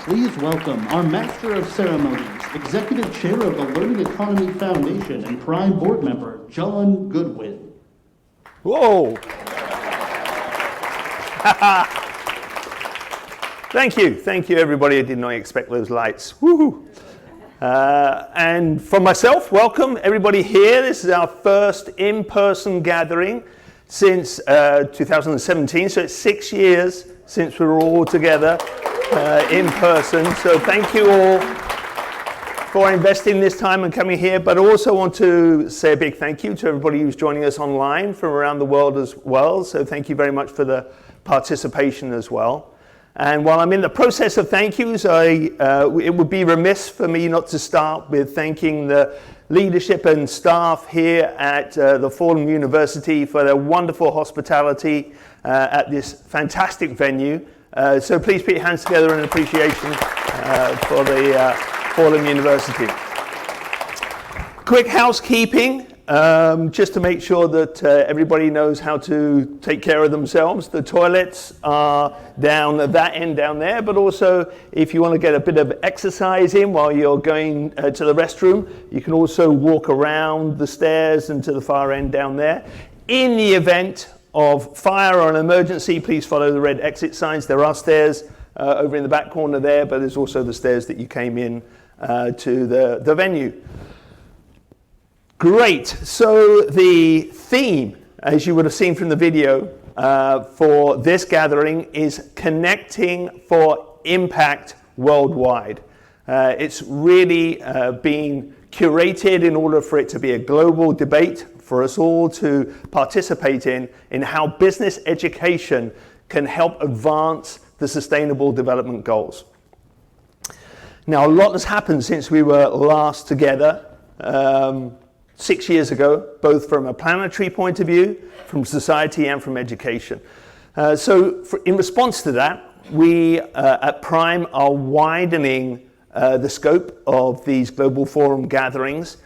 Please welcome our Master of Ceremonies, Executive Chair of the Learning Economy Foundation and Prime Board Member, John Goodwin. Whoa! Thank you everybody. I did not expect those lights. Woohoo! And for myself, welcome everybody here. This is our first in-person gathering since 2017, so it's 6 years since we were all together in person. So thank you all for investing this time and coming here, but I also want to say a big thank you to everybody who's joining us online from around the world as well. So thank you very much for the participation as well. And while I'm in the process of thank yous, it would be remiss for me not to start with thanking the leadership and staff here at the Fordham University for their wonderful hospitality at this fantastic venue. So please put your hands together in appreciation for the Fordham University. Quick housekeeping, just to make sure that everybody knows how to take care of themselves. The toilets are down at that end down there, but also if you want to get a bit of exercise in while you're going to the restroom, you can also walk around the stairs and to the far end down there. In the event of fire or an emergency, please follow the red exit signs. There are stairs over in the back corner there, but there's also the stairs that you came in to the venue. Great. So the theme, as you would have seen from the video, for this gathering is Connecting for Impact Worldwide. It's really been curated in order for it to be a global debate for us all to participate in how business education can help advance the Sustainable Development Goals. Now, a lot has happened since we were last together 6 years ago, both from a planetary point of view, from society and from education. In response to that, we at Prime are widening the scope of these Global Forum gatherings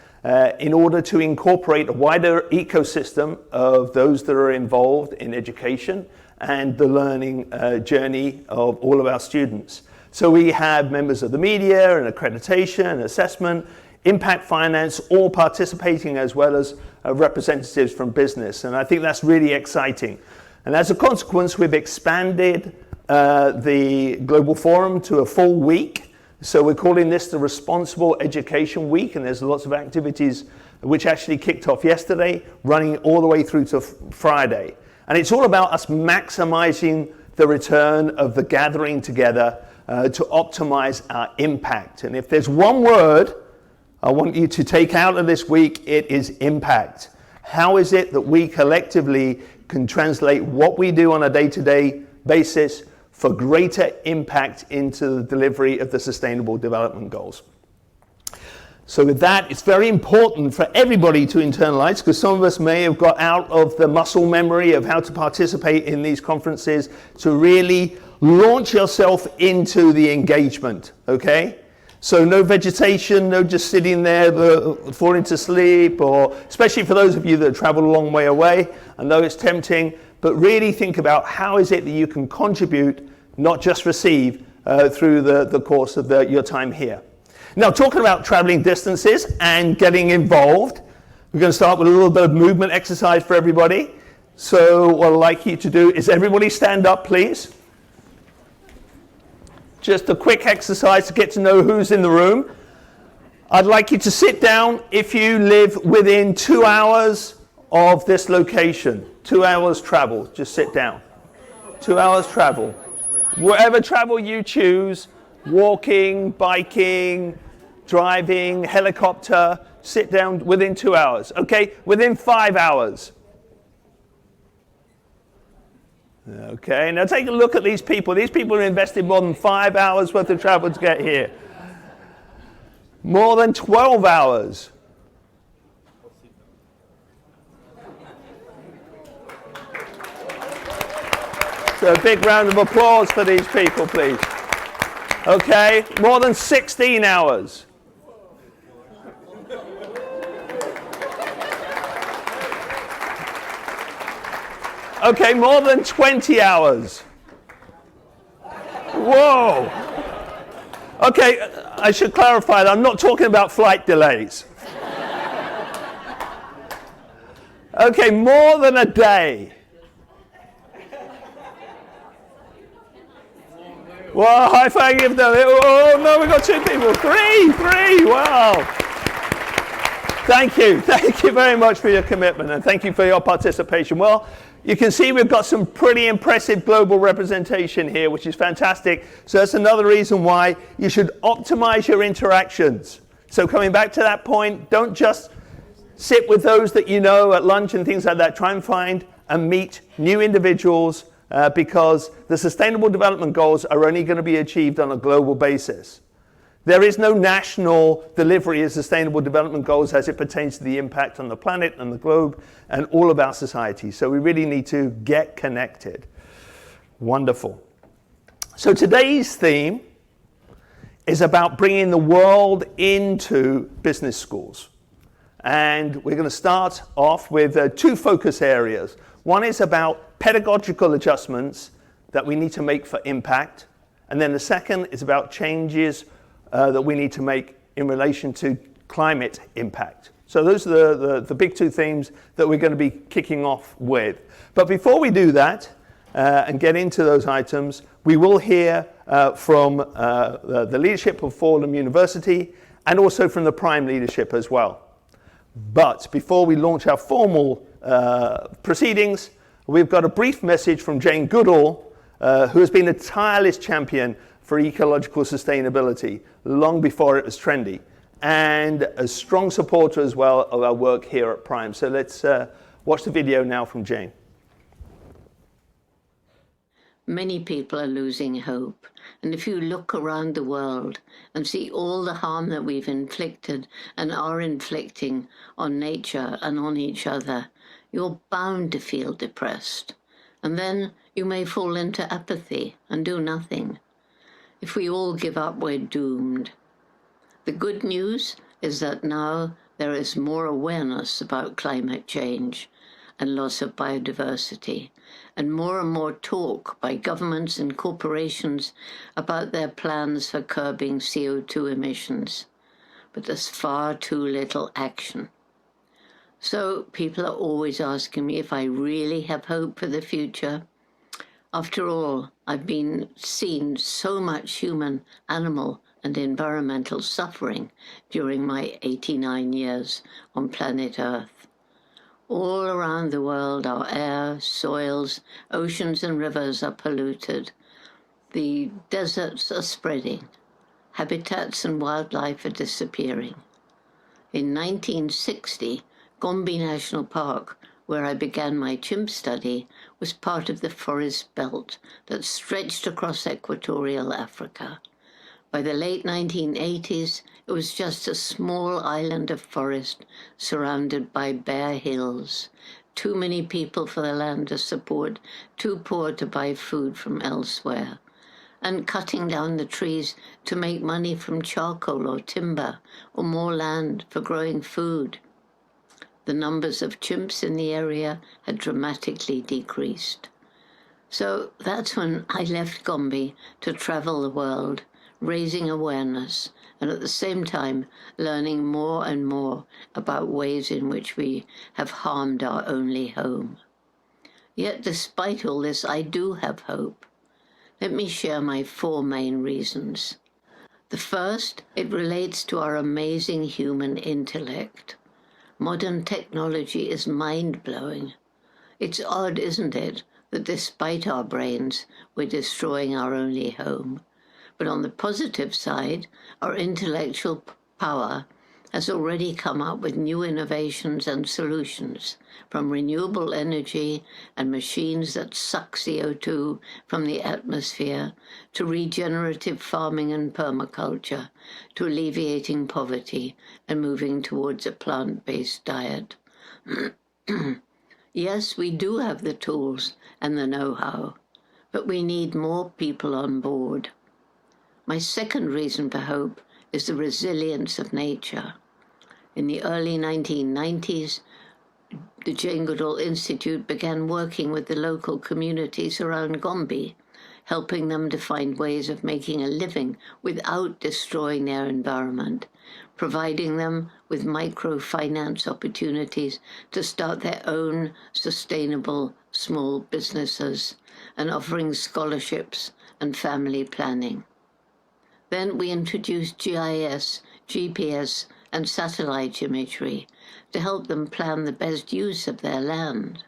in order to incorporate a wider ecosystem of those that are involved in education and the learning journey of all of our students. So we have members of the media and accreditation and assessment, impact finance, all participating, as well as representatives from business. And I think that's really exciting. And as a consequence, we've expanded the Global Forum to a full week. So we're calling this the Responsible Education Week, and there's lots of activities which actually kicked off yesterday, running all the way through to Friday. And it's all about us maximizing the return of the gathering together to optimize our impact. And if there's one word I want you to take out of this week, it is impact. How is it that we collectively can translate what we do on a day-to-day basis for greater impact into the delivery of the Sustainable Development Goals? So with that, it's very important for everybody to internalize, because some of us may have got out of the muscle memory of how to participate in these conferences, to really launch yourself into the engagement, okay? So no vegetation, no just sitting there falling to sleep, or especially for those of you that travel a long way away. I know it's tempting, but really think about how is it that you can contribute, not just receive, through the course of your time here. Now, talking about traveling distances and getting involved, we're going to start with a little bit of movement exercise for everybody. So what I'd like you to do is everybody stand up, please. Just a quick exercise to get to know who's in the room. I'd like you to sit down if you live within 2 hours of this location. 2 hours travel, just sit down. 2 hours travel. Whatever travel you choose, walking, biking, driving, helicopter, sit down within 2 hours. Okay, within 5 hours. Okay, now take a look at these people. These people have invested more than 5 hours worth of travel to get here. More than 12 hours. So a big round of applause for these people, please. Okay, more than 16 hours. Okay, more than 20 hours. Whoa. Okay, I should clarify that I'm not talking about flight delays. Okay, more than a day. Well, high five, give them. Oh, no, we've got 2 people. 3, wow. Thank you very much for your commitment, and thank you for your participation. Well, you can see we've got some pretty impressive global representation here, which is fantastic. So that's another reason why you should optimize your interactions. So coming back to that point, don't just sit with those that you know at lunch and things like that. Try and find and meet new individuals because the Sustainable Development Goals are only going to be achieved on a global basis. There is no national delivery of Sustainable Development Goals as it pertains to the impact on the planet and the globe and all of our society. So we really need to get connected. Wonderful. So today's theme is about bringing the world into business schools. And we're going to start off with 2 focus areas. One is about pedagogical adjustments that we need to make for impact. And then the second is about changes that we need to make in relation to climate impact. So those are the big 2 themes that we're going to be kicking off with. But before we do that and get into those items, we will hear from the leadership of Fordham University and also from the Prime leadership as well. But before we launch our formal proceedings, we've got a brief message from Jane Goodall, who has been a tireless champion for ecological sustainability long before it was trendy, and a strong supporter as well of our work here at Prime. So let's watch the video now from Jane. Many people are losing hope, and if you look around the world and see all the harm that we've inflicted and are inflicting on nature and on each other, you're bound to feel depressed. And then you may fall into apathy and do nothing. If we all give up, we're doomed. The good news is that now there is more awareness about climate change and loss of biodiversity, and more talk by governments and corporations about their plans for curbing CO2 emissions. But there's far too little action. So people are always asking me if I really have hope for the future. After all, I've seen so much human, animal, and environmental suffering during my 89 years on planet Earth. All around the world, our air, soils, oceans, and rivers are polluted. The deserts are spreading. Habitats and wildlife are disappearing. In 1960, Gombe National Park, where I began my chimp study, was part of the forest belt that stretched across equatorial Africa. By the late 1980s, it was just a small island of forest surrounded by bare hills. Too many people for the land to support, too poor to buy food from elsewhere. And cutting down the trees to make money from charcoal or timber, or more land for growing food. The numbers of chimps in the area had dramatically decreased. So that's when I left Gombe to travel the world, raising awareness, and at the same time learning more and more about ways in which we have harmed our only home. Yet despite all this, I do have hope. Let me share my 4 main reasons. The first, it relates to our amazing human intellect. Modern technology is mind-blowing. It's odd, isn't it, that despite our brains, we're destroying our only home. But on the positive side, our intellectual power has already come up with new innovations and solutions, from renewable energy and machines that suck CO2 from the atmosphere, to regenerative farming and permaculture, to alleviating poverty and moving towards a plant-based diet. Yes, we do have the tools and the know-how, but we need more people on board. My second reason for hope is the resilience of nature. In the early 1990s, the Jane Goodall Institute began working with the local communities around Gombe, helping them to find ways of making a living without destroying their environment, providing them with microfinance opportunities to start their own sustainable small businesses, and offering scholarships and family planning. Then we introduced GIS, GPS, and satellite imagery to help them plan the best use of their land.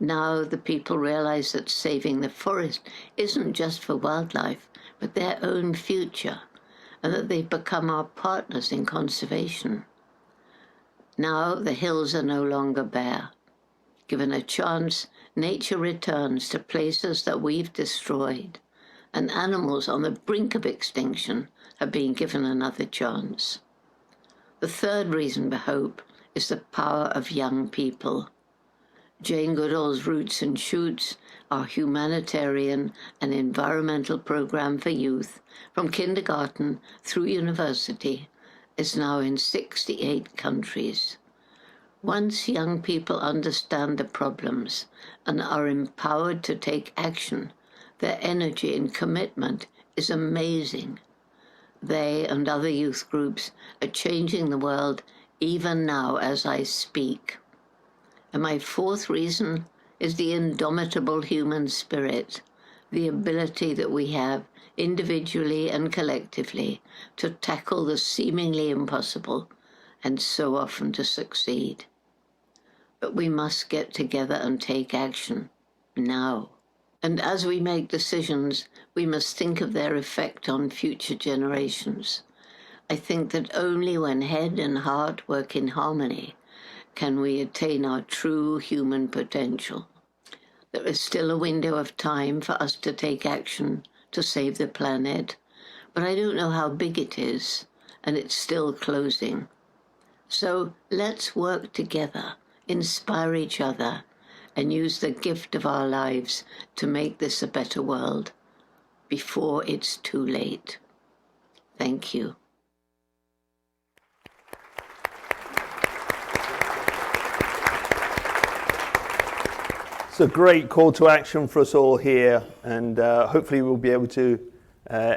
Now the people realize that saving the forest isn't just for wildlife, but their own future, and that they've become our partners in conservation. Now the hills are no longer bare. Given a chance, nature returns to places that we've destroyed, and animals on the brink of extinction have been given another chance. The third reason for hope is the power of young people. Jane Goodall's Roots and Shoots, our humanitarian and environmental program for youth, from kindergarten through university, is now in 68 countries. Once young people understand the problems and are empowered to take action, their energy and commitment is amazing. They and other youth groups are changing the world even now as I speak. And my fourth reason is the indomitable human spirit, the ability that we have individually and collectively to tackle the seemingly impossible and so often to succeed. But we must get together and take action now. And as we make decisions, we must think of their effect on future generations. I think that only when head and heart work in harmony can we attain our true human potential. There is still a window of time for us to take action to save the planet, but I don't know how big it is, and it's still closing. So let's work together, inspire each other, and use the gift of our lives to make this a better world before it's too late. Thank you. It's a great call to action for us all here, and hopefully we'll be able to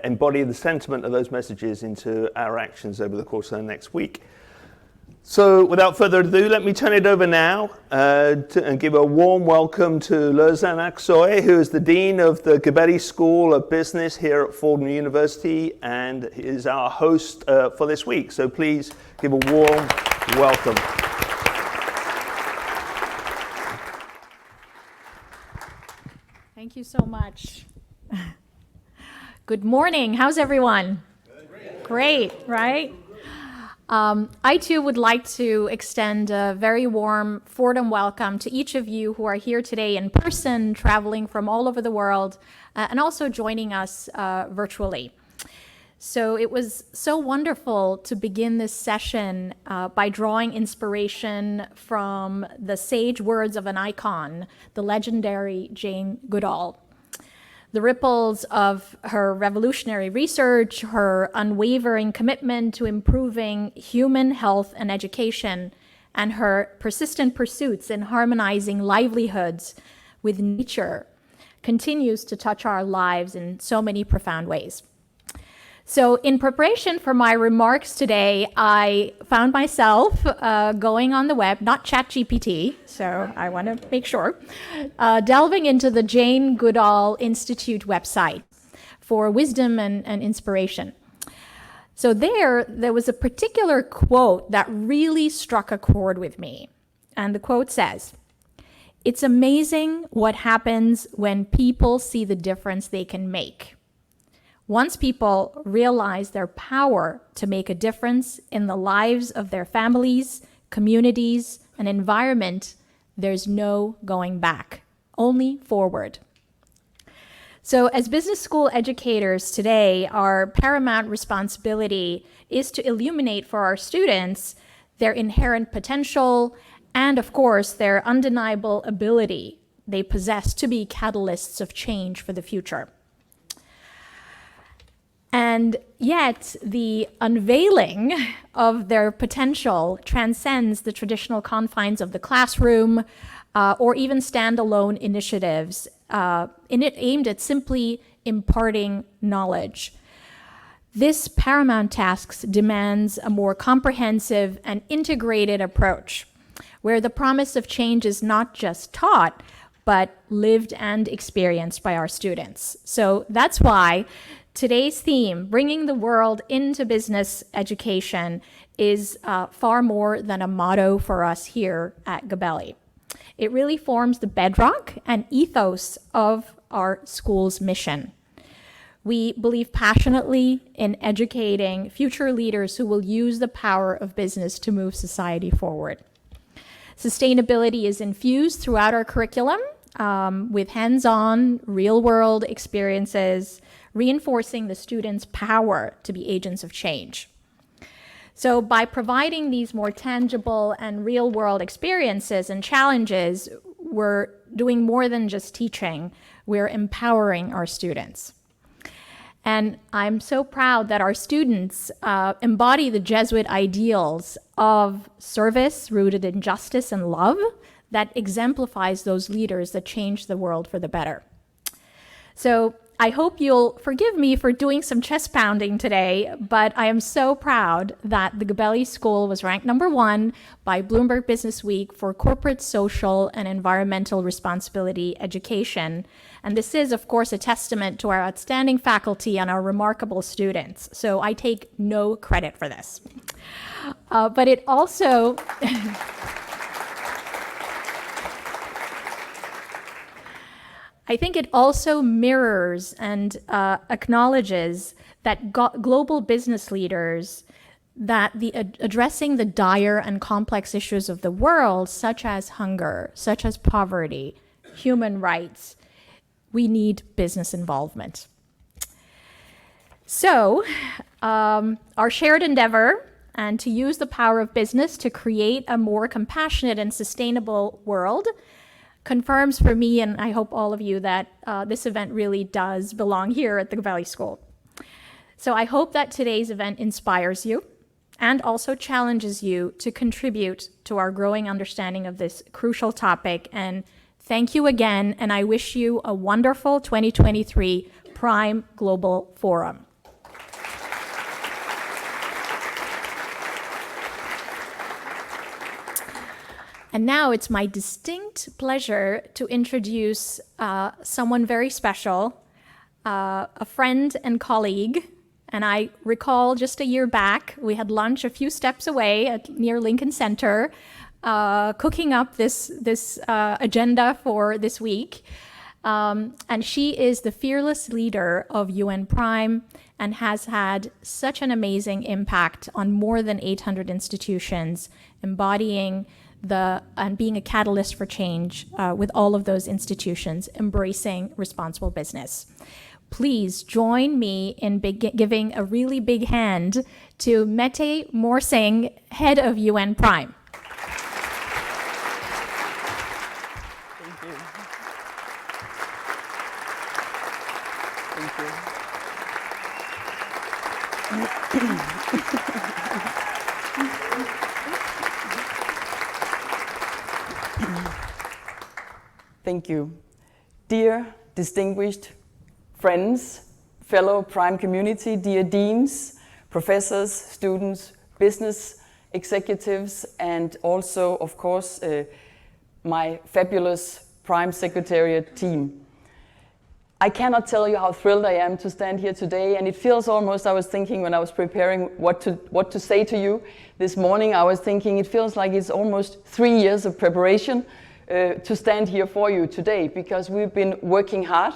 embody the sentiment of those messages into our actions over the course of the next week. So without further ado, let me turn it over now and give a warm welcome to Lerzan Aksoy, who is the Dean of the Gabelli School of Business here at Fordham University and is our host for this week. So please give a warm welcome. Thank you so much. Good morning. How's everyone? Great, right? I too would like to extend a very warm Fordham welcome to each of you who are here today in person, traveling from all over the world, and also joining us virtually. So it was so wonderful to begin this session by drawing inspiration from the sage words of an icon, the legendary Jane Goodall. The ripples of her revolutionary research, her unwavering commitment to improving human health and education, and her persistent pursuits in harmonizing livelihoods with nature continues to touch our lives in so many profound ways. So in preparation for my remarks today, I found myself going on the web, not ChatGPT, so I want to make sure, delving into the Jane Goodall Institute website for wisdom and inspiration. So there was a particular quote that really struck a chord with me. And the quote says, "It's amazing what happens when people see the difference they can make. Once people realize their power to make a difference in the lives of their families, communities, and environment, there's no going back, only forward." So as business school educators today, our paramount responsibility is to illuminate for our students their inherent potential and, of course, their undeniable ability they possess to be catalysts of change for the future. And yet, the unveiling of their potential transcends the traditional confines of the classroom or even standalone initiatives aimed at simply imparting knowledge. This paramount task demands a more comprehensive and integrated approach, where the promise of change is not just taught, but lived and experienced by our students. So that's why today's theme, bringing the world into business education, is far more than a motto for us here at Gabelli. It really forms the bedrock and ethos of our school's mission. We believe passionately in educating future leaders who will use the power of business to move society forward. Sustainability is infused throughout our curriculum with hands-on, real-world experiences, reinforcing the students' power to be agents of change. So by providing these more tangible and real-world experiences and challenges, we're doing more than just teaching, we're empowering our students. And I'm so proud that our students embody the Jesuit ideals of service rooted in justice and love that exemplifies those leaders that change the world for the better. So I hope you'll forgive me for doing some chest pounding today, but I am so proud that the Gabelli School was ranked #1 by Bloomberg Business Week for corporate, social, and environmental responsibility education. And this is, of course, a testament to our outstanding faculty and our remarkable students. So I take no credit for this. But it also... I think it also mirrors and acknowledges that global business leaders, that addressing the dire and complex issues of the world, such as hunger, such as poverty, human rights, we need business involvement. So, our shared endeavor and to use the power of business to create a more compassionate and sustainable world confirms for me, and I hope all of you, that this event really does belong here at the Gabelli School. So I hope that today's event inspires you and also challenges you to contribute to our growing understanding of this crucial topic. And thank you again, and I wish you a wonderful 2023 PRME Global Forum. And now it's my distinct pleasure to introduce someone very special, a friend and colleague. And I recall just a year back, we had lunch a few steps away near Lincoln Center, cooking up this agenda for this week. And she is the fearless leader of UN PRIME and has had such an amazing impact on more than 800 institutions, embodying and being a catalyst for change with all of those institutions, embracing responsible business. Please join me in giving a really big hand to Mette Morsing, head of UN PRIME. Thank you. Thank you. Thank you. Dear distinguished friends, fellow PRIME community, dear deans, professors, students, business executives, and also, of course, my fabulous PRIME Secretariat team. I cannot tell you how thrilled I am to stand here today, and it feels almost, I was thinking when I was preparing what to say to you this morning, I was thinking it feels like it's almost 3 years of preparation to stand here for you today, because we've been working hard,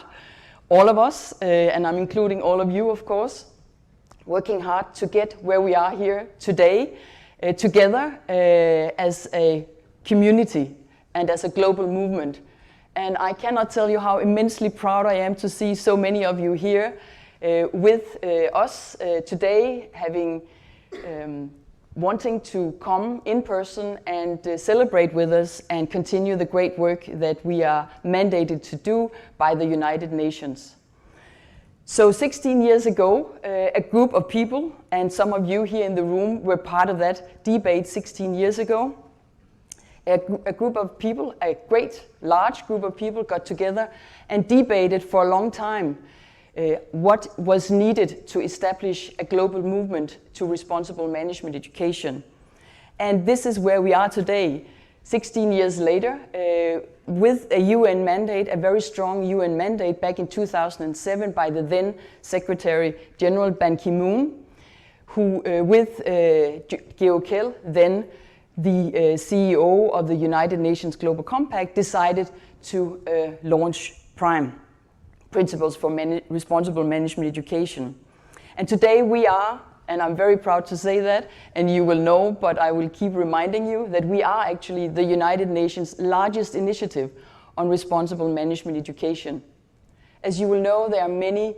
all of us, and I'm including all of you, of course, working hard to get where we are here today, together as a community and as a global movement. And I cannot tell you how immensely proud I am to see so many of you here with us today, having wanting to come in person and celebrate with us and continue the great work that we are mandated to do by the United Nations. So 16 years ago, a group of people, and some of you here in the room were part of that debate 16 years ago, a group of people, a great large group of people got together and debated for a long time what was needed to establish a global movement to responsible management education. And this is where we are today, 16 years later, with a UN mandate, a very strong UN mandate back in 2007 by the then Secretary General Ban Ki-moon, who with Goodall, then the CEO of the United Nations Global Compact, decided to launch PRIME, Principles for Responsible Management Education. And today we are, and I'm very proud to say that, and you will know, but I will keep reminding you that we are actually the United Nations' largest initiative on responsible management education. As you will know, there are many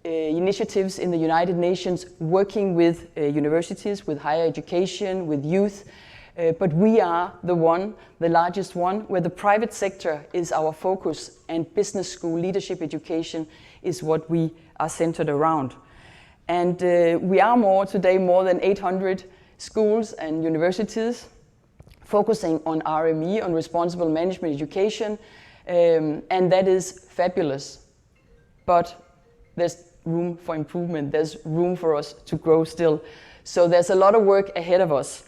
initiatives in the United Nations working with universities, with higher education, with youth, but we are the largest one, where the private sector is our focus and business school leadership education is what we are centered around. And we are today more than 800 schools and universities focusing on RME, on responsible management education, and that is fabulous. But there's room for improvement, there's room for us to grow still. So there's a lot of work ahead of us.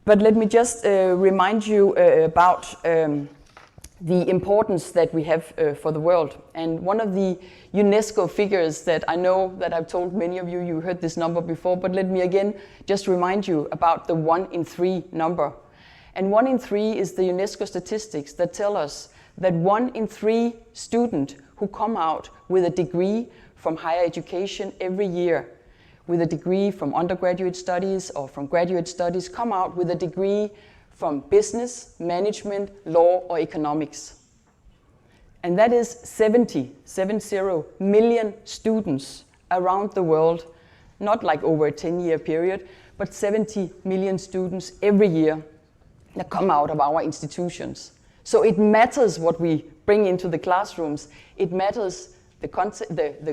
But let me just remind you about the importance that we have for the world. And one of the UNESCO figures that I know that I've told many of you, you heard this number before, but let me again just remind you about the 1 in 3 number. And 1 in 3 is the UNESCO statistics that tell us that 1 in 3 students who come out with a degree from higher education every year, with a degree from undergraduate studies or from graduate studies, come out with a degree from business, management, law, or economics. And that is 70 million students around the world, not like over a 10-year period, but 70 million students every year that come out of our institutions. So it matters what we bring into the classrooms. It matters the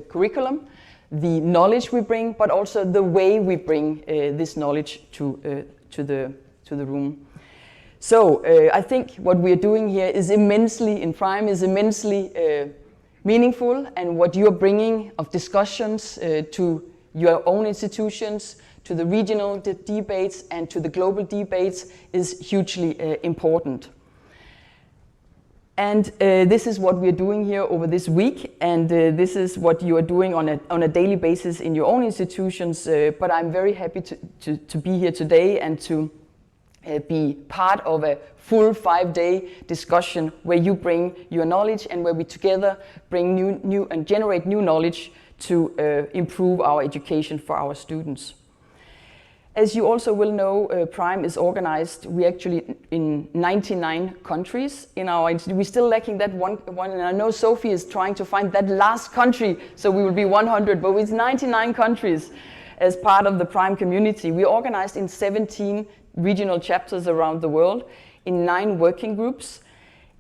curriculum, the knowledge we bring, but also the way we bring this knowledge to the room. So I think what we are doing here is immensely, in PRIME, is immensely meaningful, and what you are bringing of discussions to your own institutions, to the regional debates and to the global debates is hugely important. And this is what we are doing here over this week, and this is what you are doing on a daily basis in your own institutions, but I'm very happy to be here today and to be part of a full 5-day discussion where you bring your knowledge and where we together bring new and generate new knowledge to improve our education for our students. As you also will know, PRIME is organized, we actually in 99 countries in our institute. We're still lacking that one, and I know Sophie is trying to find that last country, so we will be 100, but with 99 countries as part of the PRIME community. We're organized in 17 regional chapters around the world, in 9 working groups,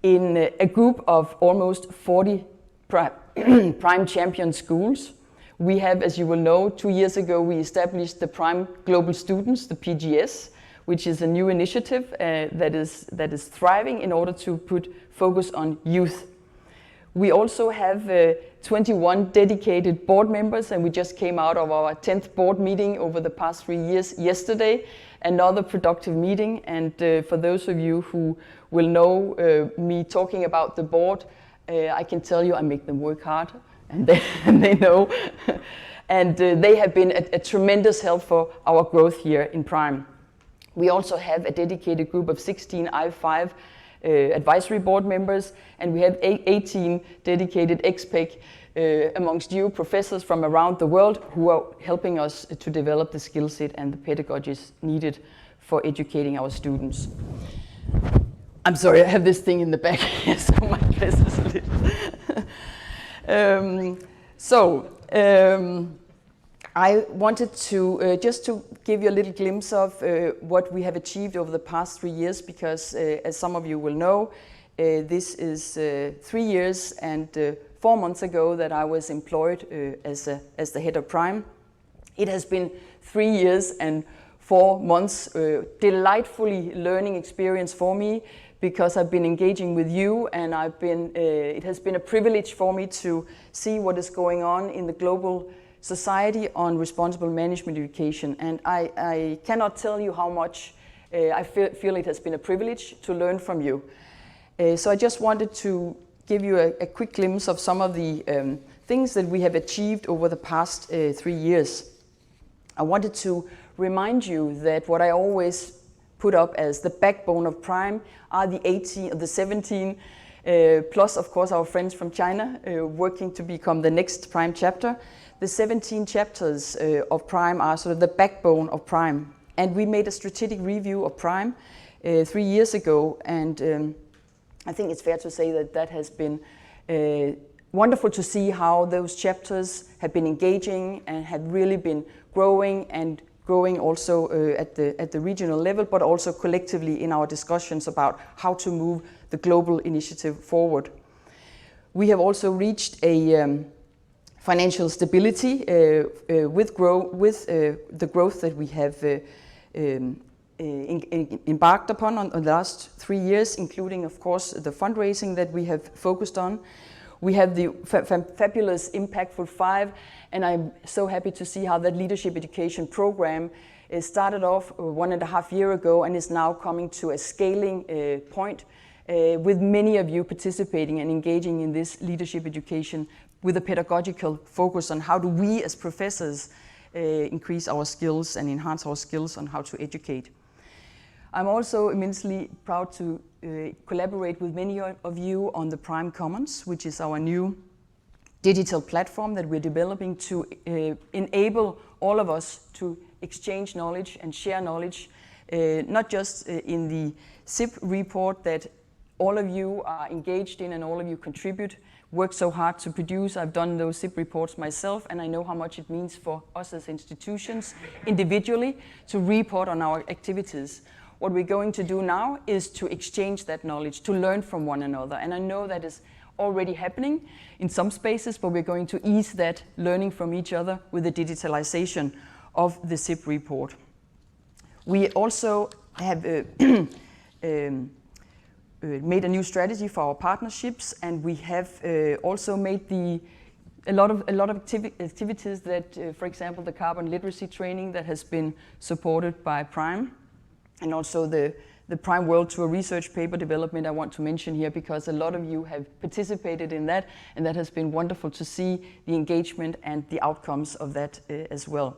in a group of almost 40 PRIME champion schools. We have, as you will know, 2 years ago we established the PRIME Global Students, the PGS, which is a new initiative that is thriving in order to put focus on youth. We also have 21 dedicated board members, and we just came out of our 10th board meeting over the past 3 years yesterday, another productive meeting. And for those of you who will know me talking about the board, I can tell you I make them work hard. And they know, and they have been a tremendous help for our growth here in PRIME. We also have a dedicated group of 16 I5 advisory board members, and we have 18 dedicated XPEC amongst you professors from around the world who are helping us to develop the skill set and the pedagogies needed for educating our students. I'm sorry, I have this thing in the back here, so my place is a little... I wanted to just to give you a little glimpse of what we have achieved over the past 3 years, because as some of you will know, this is 3 years and 4 months ago that I was employed as the head of PRIME. It has been 3 years and 4 months delightfully learning experience for me, because I've been engaging with you, and it has been a privilege for me to see what is going on in the global society on responsible management education. And I cannot tell you how much I feel it has been a privilege to learn from you. So I just wanted to give you a quick glimpse of some of the things that we have achieved over the past 3 years. I wanted to remind you that what I always put up as the backbone of Prime are the 17, plus of course our friends from China working to become the next Prime chapter. The 17 chapters of Prime are sort of the backbone of Prime. And we made a strategic review of Prime 3 years ago, and I think it's fair to say that that has been wonderful to see how those chapters have been engaging and have really been growing also at the regional level, but also collectively in our discussions about how to move the global initiative forward. We have also reached a financial stability with the growth that we have embarked upon on the last 3 years, including of course the fundraising that we have focused on. We have the fabulous Impactful 5, and I'm so happy to see how that leadership education program started off 1.5 years ago and is now coming to a scaling point with many of you participating and engaging in this leadership education with a pedagogical focus on how do we as professors increase our skills and enhance our skills on how to educate. I'm also immensely proud to collaborate with many of you on the Prime Commons, which is our new digital platform that we're developing to enable all of us to exchange knowledge and share knowledge, not just in the SIP report that all of you are engaged in and all of you contribute, work so hard to produce. I've done those SIP reports myself, and I know how much it means for us as institutions individually to report on our activities. What we're going to do now is to exchange that knowledge, to learn from one another. And I know that is already happening in some spaces, but we're going to ease that learning from each other with the digitalization of the SIP report. We also have made a new strategy for our partnerships, and we have also made a lot of activities that, for example, the carbon literacy training that has been supported by Prime, and also the Prime World Tour research paper development I want to mention here, because a lot of you have participated in that, and that has been wonderful to see the engagement and the outcomes of that as well.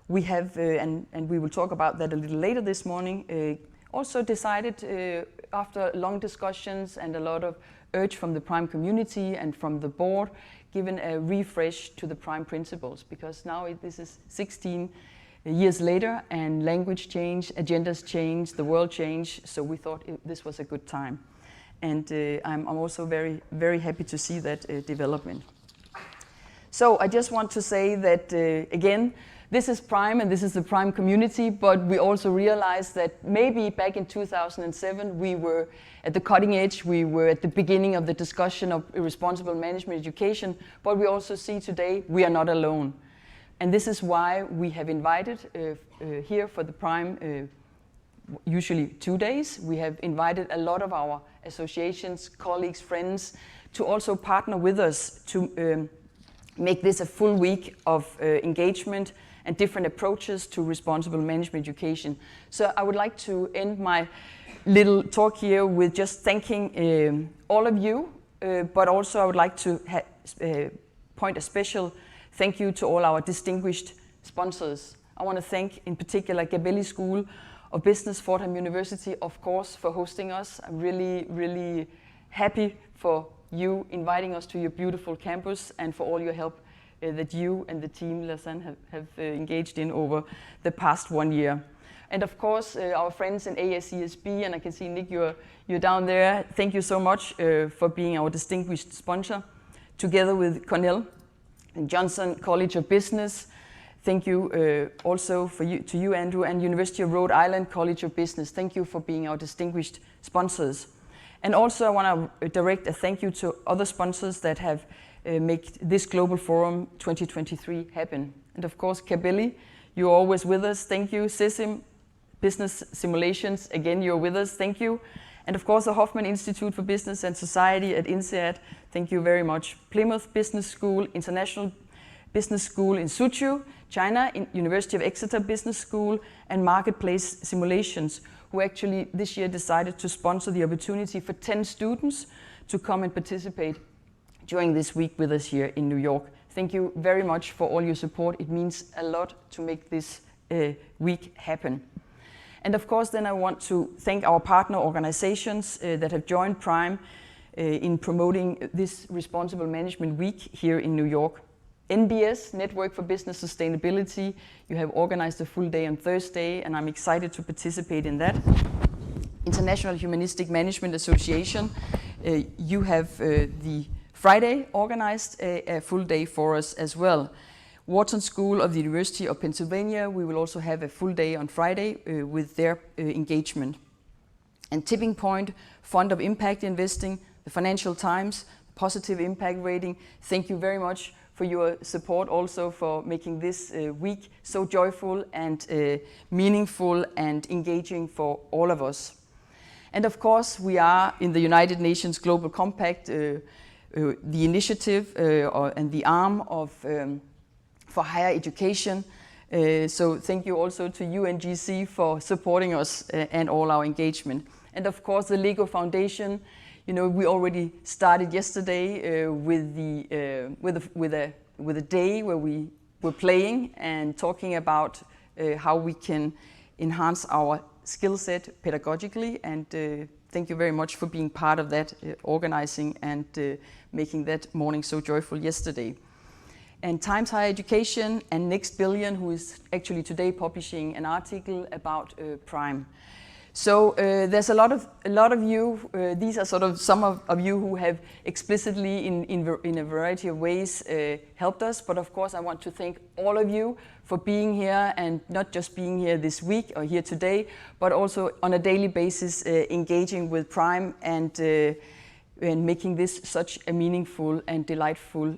We have, and we will talk about that a little later this morning, also decided after long discussions and a lot of urge from the Prime community and from the board, given a refresh to the Prime principles, because now this is 16 years later and language change, agendas change, the world changed, so we thought this was a good time. And I'm also very, very happy to see that development. So I just want to say that, again, this is Prime and this is the Prime community, but we also realized that maybe back in 2007 we were at the cutting edge, we were at the beginning of the discussion of responsible management education, but we also see today we are not alone. And this is why we have invited here for the Prime, usually 2 days, we have invited a lot of our associations, colleagues, friends, to also partner with us to make this a full week of engagement and different approaches to responsible management education. So I would like to end my little talk here with just thanking all of you, but also I would like to point a special thank you to all our distinguished sponsors. I want to thank in particular Gabelli School of Business, Fordham University, of course, for hosting us. I'm really, really happy for you inviting us to your beautiful campus and for all your help that you and the team Lerzan have engaged in over the past 1 year. And of course, our friends in ASCSB, and I can see Nick, you're down there. Thank you so much for being our distinguished sponsor. Together with Cornell and Johnson College of Business, thank you also to you, Andrew, and University of Rhode Island College of Business. Thank you for being our distinguished sponsors. And also I want to direct a thank you to other sponsors that have made this Global Forum 2023 happen. And of course, Gabelli, you're always with us. Thank you. SISIM, Business Simulations, again, you're with us. Thank you. And of course, the Hoffman Institute for Business and Society at INSEAD, thank you very much. Plymouth Business School, International Business School in Suzhou, China, University of Exeter Business School, and Marketplace Simulations, who actually this year decided to sponsor the opportunity for 10 students to come and participate during this week with us here in New York. Thank you very much for all your support. It means a lot to make this week happen. And of course, then I want to thank our partner organizations that have joined PRIME in promoting this Responsible Management Week here in New York. NBS, Network for Business Sustainability, you have organized a full day on Thursday, and I'm excited to participate in that. International Humanistic Management Association, you have the Friday organized a full day for us as well. Wharton School of the University of Pennsylvania, we will also have a full day on Friday with their engagement. And Tipping Point, Fund of Impact Investing, the Financial Times, Positive Impact Rating, thank you very much for your support, also for making this week so joyful and meaningful and engaging for all of us. And of course, we are in the United Nations Global Compact, the initiative and the arm of for higher education. So thank you also to UNGC for supporting us and all our engagement. And of course, the Lego Foundation. You know, we already started yesterday with a day where we were playing and talking about how we can enhance our skill set pedagogically. And thank you very much for being part of that, organizing and making that morning so joyful yesterday. And Times Higher Education and Next Billion, who is actually today publishing an article about PRIME. So there's a lot of you, these are sort of some of you who have explicitly in a variety of ways helped us, but of course I want to thank all of you for being here, and not just being here this week or here today, but also on a daily basis engaging with PRIME and making this such a meaningful and delightful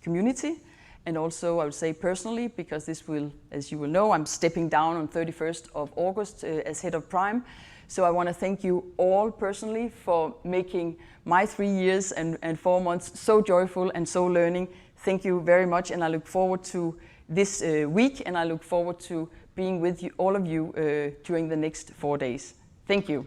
community. And also I would say personally, because this will, as you will know, I'm stepping down on 31st of August as head of PRIME. So I want to thank you all personally for making my 3 years and 4 months so joyful and so learning. Thank you very much, and I look forward to this week, and I look forward to being with you, all of you during the next 4 days. Thank you.